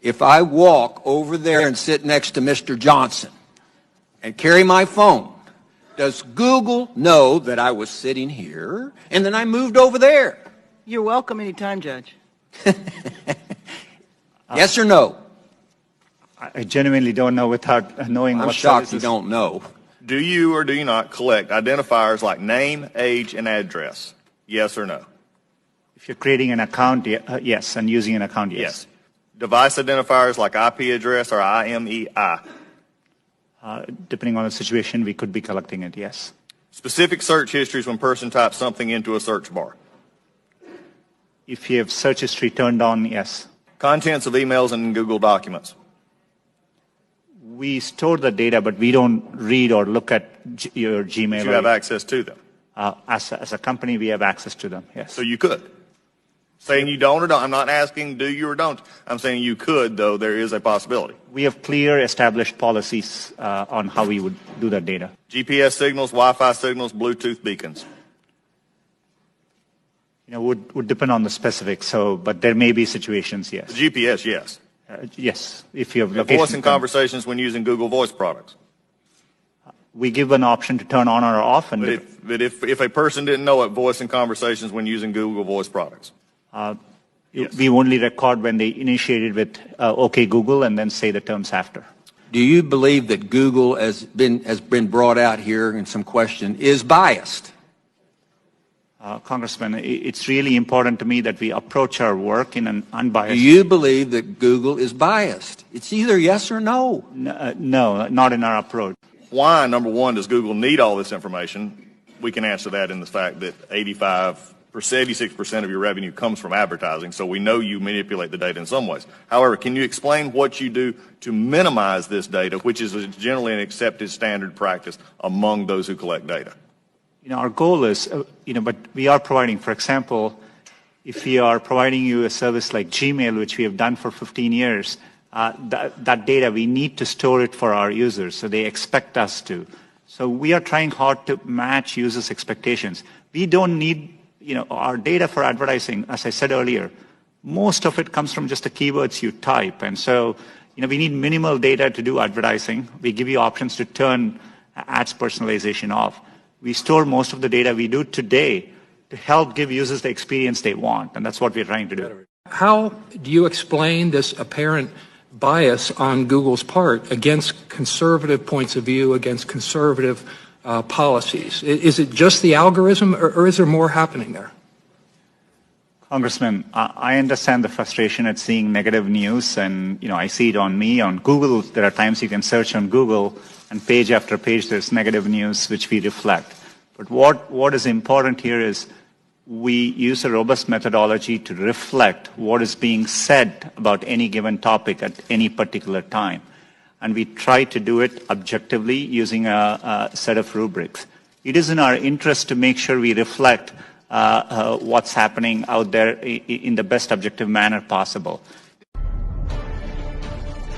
if I walk over there and sit next to Mr. Johnson and carry my phone, does Google know that I was sitting here and then I moved over there? You're welcome anytime, Judge. Yes or no? I genuinely don't know without knowing I'm what shocked services. you don't know. Do you or do you not collect identifiers like name, age, and address? Yes or no? If you're creating an account, yes, and using an account, yes. Yes. Device identifiers like IP address or IMEI? Depending on the situation, we could be collecting it, yes. Specific search histories when person types something into a search bar? If you have search history turned on, yes. Contents of emails and Google documents? We store the data, but we don't read or look at your Gmail. You have access to them? As a company, we have access to them, yes. So you could? Saying you don't or don't. I'm not asking do you or don't. I'm saying you could, though there is a possibility. We have clear established policies on how we would do that data. GPS signals, Wi-Fi signals, Bluetooth beacons? Would depend on the specifics, but there may be situations, yes. The GPS, yes. Yes, if you have And location. voice and conversations when using Google Voice products? We give an option to turn on or off. And But if a person didn't know it, voice and conversations when using Google Voice products? Yes. We only record when they initiated with OK Google and then say the terms after. Do you believe that Google has been brought out here in some question is biased? Congressman, it's really important to me that we approach our work in an unbiased. Do you believe that Google is biased? It's either yes or no. No, not in our approach. Why, number one, does Google need all this information? We can answer that in the fact that 86% of your revenue comes from advertising, so we know you manipulate the data in some ways. However, can you explain what you do to minimize this data, which is generally an accepted standard practice among those who collect data? Our goal is, but we are providing, for example, if we are providing you a service like Gmail, which we have done for 15 years, that data, we need to store it for our users, so they expect us to. So we are trying hard to match users' expectations. We don't need, our data for advertising, as I said earlier, most of it comes from just the keywords you type. And so, we need minimal data to do advertising. We give you options to turn ads personalization off. We store most of the data we do today to help give users the experience they want, and that's what we're trying to do. How do you explain this apparent bias on Google's part against conservative points of view, against conservative policies? Is it just the algorithm, or is there more happening there? Congressman, I understand the frustration at seeing negative news, and I see it on me. On Google, there are times you can search on Google, and page after page there's negative news, which we reflect. But what is important here is we use a robust methodology to reflect what is being said about any given topic at any particular time. And we try to do it objectively using a set of rubrics. It is in our interest to make sure we reflect what's happening out there in the best objective manner possible.